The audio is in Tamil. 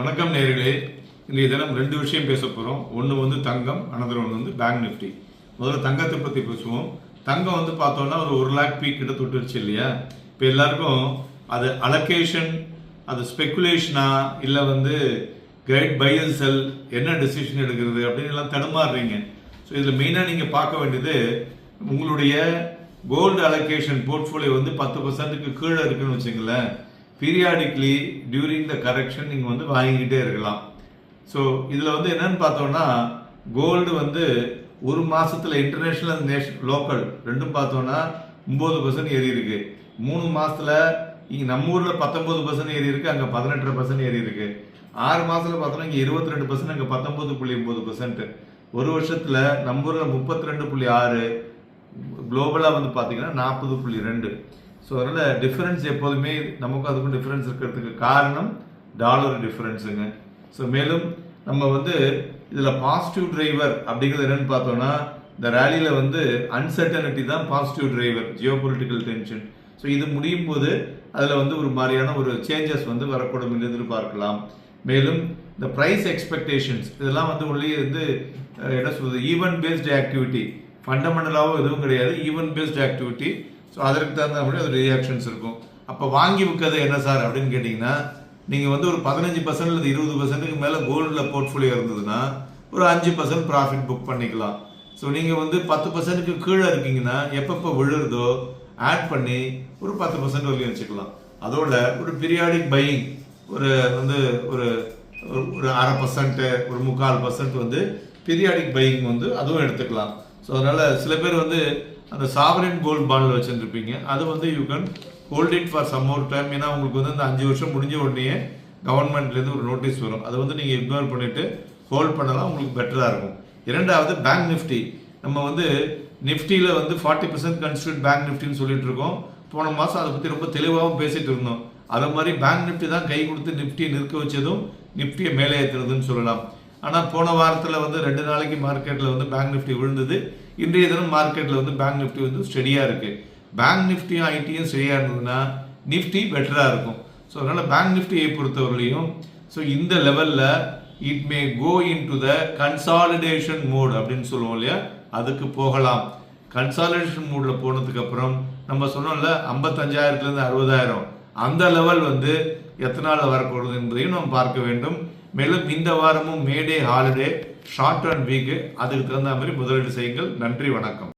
வணக்கம் நேயர்களே. இன்றைய தினம் ரெண்டு விஷயம் பேச போகிறோம். ஒன்று வந்து தங்கம், அனதர் ஒன்று வந்து பேங்க் நிஃப்டி. முதல்ல தங்கத்தை பற்றி பேசுவோம். தங்கம் வந்து பார்த்தோன்னா ஒரு 1 lakh பீக் கிட்ட தொட்டுருச்சு இல்லையா? இப்போ எல்லாருக்கும் அது அலோகேஷன், அது ஸ்பெக்குலேஷனா இல்லை வந்து கிரேட் பை அண்ட் செல், என்ன டெசிஷன் எடுக்கிறது அப்படின்னு எல்லாம் தடுமாறுறீங்க. ஸோ இதில் மெயினாக நீங்கள் பார்க்க வேண்டியது உங்களுடைய கோல்டு அலோகேஷன் போர்ட்ஃபோலியோ வந்து 10%க்கு கீழே இருக்குன்னு வச்சுங்களேன். பீரியாடிக்லி டியூரிங் த கரெக்ஷன் நீங்கள் வந்து வாங்கிக்கிட்டே இருக்கலாம். ஸோ இதில் வந்து என்னன்னு பார்த்தோம்னா கோல்டு வந்து ஒரு மாதத்தில் இன்டர்நேஷ்னல் லோக்கல் ரெண்டும் பார்த்தோன்னா 9% ஏறி இருக்கு. 3 மாதத்தில் இங்கே நம்ம ஊரில் 19% ஏறி இருக்கு, அங்கே 18% ஏறி இருக்கு. 6 மாதத்தில் பார்த்தோன்னா இங்கே 22%, அங்கே 19.9%. ஒரு வருஷத்தில் நம்ம ஊரில் 32.6, குளோபலாக வந்து பார்த்தீங்கன்னா 40.2. ஸோ அதனால் டிஃப்ரென்ஸ் எப்போதுமே நமக்கும் அதுக்கும் டிஃப்ரென்ஸ் இருக்கிறதுக்கு காரணம் டாலர் டிஃப்ரென்ஸுங்க. ஸோ மேலும் நம்ம வந்து இதில் பாசிட்டிவ் டிரைவர் அப்படிங்கிறது என்னென்னு பார்த்தோன்னா இந்த ரேலியில் வந்து அன்சர்டனிட்டி தான் positive driver, Jio political tension. So இது முடியும் போது அதில் வந்து ஒரு மாதிரியான ஒரு சேஞ்சஸ் வந்து வரக்கூடும் என்று எதிர்பார்க்கலாம். மேலும் இந்த ப்ரைஸ் எக்ஸ்பெக்டேஷன்ஸ் இதெல்லாம் வந்து உள்ளே வந்து என்ன சொல்வது, ஈவென்ட் பேஸ்டு ஆக்டிவிட்டி, ஃபண்டமெண்டலாகவும் எதுவும் கிடையாது, ஈவென்ட் பேஸ்டு ஆக்டிவிட்டி. ஸோ அதற்கு தகுந்த மாதிரி அது ரியாக்ஷன்ஸ் இருக்கும். அப்போ வாங்கி விற்கிறது என்ன சார் அப்படின்னு கேட்டிங்கன்னா, நீங்கள் வந்து ஒரு 15% அல்லது 20%க்கு மேலே கோல்டில் போர்ட்ஃபோலியோ இருந்ததுன்னா ஒரு 5% ப்ராஃபிட் புக் பண்ணிக்கலாம். ஸோ நீங்கள் வந்து 10%க்கு கீழே இருக்கீங்கன்னா எப்பப்போ விழுறதோ ஆட் பண்ணி ஒரு 10% வரைக்கும் வச்சுக்கலாம். அதோட ஒரு பீரியாடிக் பையிங் ஒரு வந்து ஒரு ஒரு 1/2%, ஒரு 3/4% வந்து பீரியாடிக் பையிங் வந்து அதுவும் எடுத்துக்கலாம். ஸோ அதனால் சில பேர் வந்து அந்த சாவரின் கோல்டு பாண்டில் வச்சுருப்பீங்க, அது வந்து you can hold it for some more time. ஏன்னா உங்களுக்கு வந்து அந்த 5 வருஷம் முடிஞ்ச உடனே கவர்மெண்ட்லேருந்து ஒரு நோட்டீஸ் வரும், அதை வந்து நீங்கள் இக்னோர் பண்ணிவிட்டு ஹோல்ட் பண்ணலாம், உங்களுக்கு பெட்டராக இருக்கும். இரண்டாவது பேங்க் நிஃப்டி. நம்ம வந்து நிஃப்டியில் வந்து 40% கன்ஸ்டியூட் பேங்க் நிஃப்டின்னு சொல்லிட்டு இருக்கோம். போன மாதம் அதை பற்றி ரொம்ப தெளிவாகவும் பேசிகிட்டு இருந்தோம். அதை மாதிரி பேங்க் நிஃப்டி தான் கை கொடுத்து நிஃப்டியை நிற்க வச்சதும் நிஃப்டியை மேலே ஏற்றுறதுன்னு சொல்லலாம். ஆனால் போன வாரத்தில் வந்து 2 நாளைக்கு மார்க்கெட்டில் வந்து பேங்க் நிஃப்டி விழுந்தது. இன்றைய தினம் மார்க்கெட்டில் வந்து பேங்க் நிஃப்டி வந்து ஸ்டெடியாக இருக்குது. பேங்க் நிஃப்டியும் ஐடியும் சரியாக இருந்ததுன்னா நிஃப்டி பெட்டராக இருக்கும். ஸோ அதனால் பேங்க் நிஃப்டியை பொறுத்தவரையிலையும் ஸோ இந்த லெவலில் it may go into the consolidation mode அப்படின்னு சொல்லுவோம் இல்லையா, அதுக்கு போகலாம். கன்சாலிடேஷன் மோடில் போனதுக்கப்புறம் நம்ம சொன்னோம்ல 55,000லேருந்து 60,000 அந்த லெவல் வந்து எத்தனை நாள் வரக்கூடாது என்பதையும் நம்ம பார்க்க வேண்டும். மேலும் இந்த வாரமும் மேடே ஹாலிடே, ஷார்ட் அண்ட் வீக்கு, அதுக்கு தகுந்த மாதிரி முதலீடு செய்யுங்கள். நன்றி, வணக்கம்.